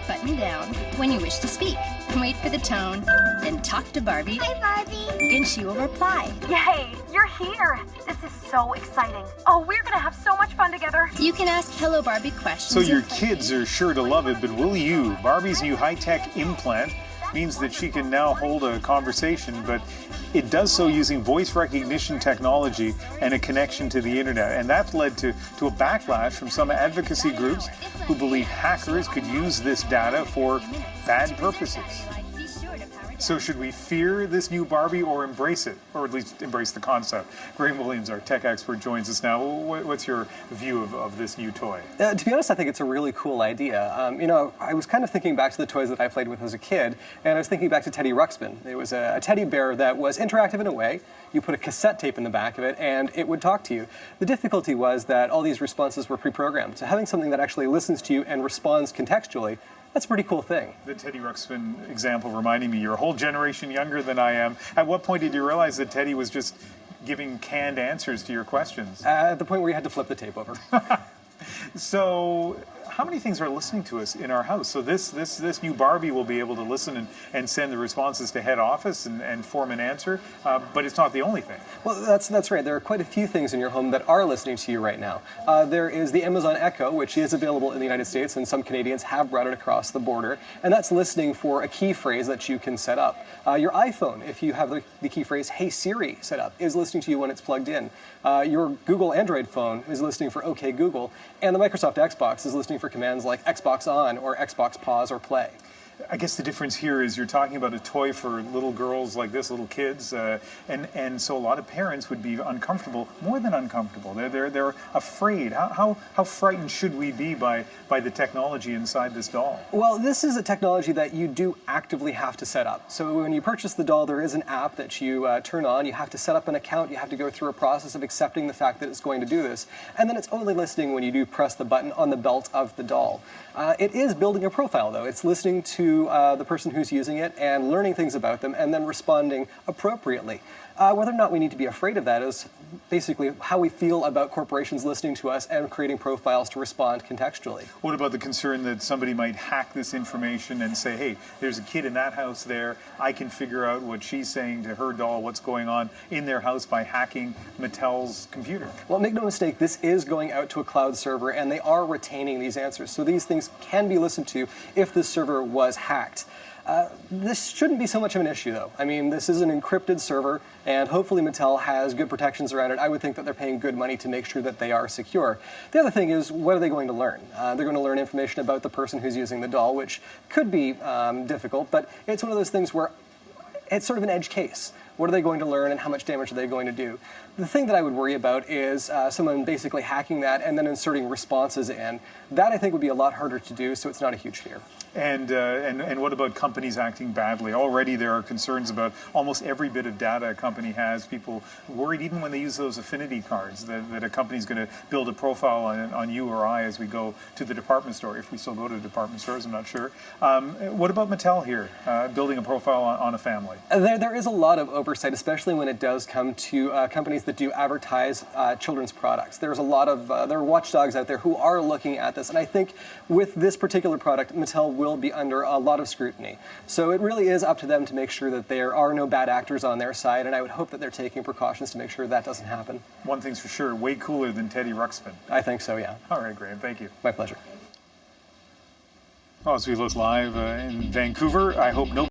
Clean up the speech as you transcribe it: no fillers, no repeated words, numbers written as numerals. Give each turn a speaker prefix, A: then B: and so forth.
A: button down when you wish to speak. Wait for the tone, then talk to Barbie.
B: Hi, Barbie.
A: And she will reply.
C: Yay, you're here. This is so exciting. Oh, we're gonna have so much fun together.
A: You can ask Hello Barbie questions.
D: So your kids are sure to love it, but will you? Barbie's new high-tech implant means that she can now hold a conversation, but it does so using voice recognition technology and a connection to the internet. And that led to a backlash from some advocacy groups who believe hackers could use this data for bad purposes. So should we fear this new Barbie or embrace it, or at least embrace the concept? Graham Williams, our tech expert, joins us now. What's your view of this new toy?
E: To be honest, I think it's a really cool idea. I was kind of thinking back to the toys that I played with as a kid, and I was thinking back to Teddy Ruxpin. It was a teddy bear that was interactive in a way. You put a cassette tape in the back of it, and it would talk to you. The difficulty was that all these responses were pre-programmed. So having something that actually listens to you and responds contextually, that's a pretty cool thing.
D: The Teddy Ruxpin example reminding me, you're a whole generation younger than I am. At what point did you realize that Teddy was just giving canned answers to your questions?
E: At the point where you had to flip the tape over.
D: So how many things are listening to us in our house? So this new Barbie will be able to listen and send the responses to head office and form an answer, but it's not the only thing.
E: Well, that's right. There are quite a few things in your home that are listening to you right now. There is the Amazon Echo, which is available in the United States, and some Canadians have brought it across the border, and that's listening for a key phrase that you can set up. Your iPhone, if you have the key phrase, Hey Siri, set up, is listening to you when it's plugged in. Your Google Android phone is listening for OK Google, and the Microsoft Xbox is listening for commands like Xbox on or Xbox pause or play.
D: I guess the difference here is you're talking about a toy for little girls like this, little kids, and so a lot of parents would be uncomfortable, more than uncomfortable. They're afraid. How frightened should we be by the technology inside this doll?
E: Well, this is a technology that you do actively have to set up. So when you purchase the doll, there is an app that you turn on. You have to set up an account. You have to go through a process of accepting the fact that it's going to do this. And then it's only listening when you do press the button on the belt of the doll. It is building a profile, though. It's listening to the person who's using it and learning things about them and then responding appropriately. Whether or not we need to be afraid of that is basically how we feel about corporations listening to us and creating profiles to respond contextually.
D: What about the concern that somebody might hack this information and say, hey, there's a kid in that house there, I can figure out what she's saying to her doll, what's going on in their house by hacking Mattel's computer?
E: Well, make no mistake, this is going out to a cloud server and they are retaining these answers. So these things can be listened to if this server was hacked. This shouldn't be so much of an issue, though. I mean, this is an encrypted server, and hopefully Mattel has good protections around it. I would think that they're paying good money to make sure that they are secure. The other thing is, what are they going to learn? They're going to learn information about the person who's using the doll, which could be difficult, but it's one of those things where it's sort of an edge case. What are they going to learn and how much damage are they going to do? The thing that I would worry about is someone basically hacking that and then inserting responses in. That, I think, would be a lot harder to do, so it's not a huge fear.
D: And what about companies acting badly? Already there are concerns about almost every bit of data a company has. People worried even when they use those affinity cards that a company's going to build a profile on you or I as we go to the department store, if we still go to department stores, I'm not sure. What about Mattel here, building a profile on a family?
E: There is a lot of oversight, especially when it does come to companies that do advertise children's products. There's a lot of, there are watchdogs out there who are looking at this, and I think with this particular product, Mattel will be under a lot of scrutiny. So it really is up to them to make sure that there are no bad actors on their side, and I would hope that they're taking precautions to make sure that doesn't happen.
D: One thing's for sure, way cooler than Teddy Ruxpin.
E: I think so, yeah.
D: All right, Graham, thank you.
E: My pleasure.
D: Well, as we look live in Vancouver, I hope no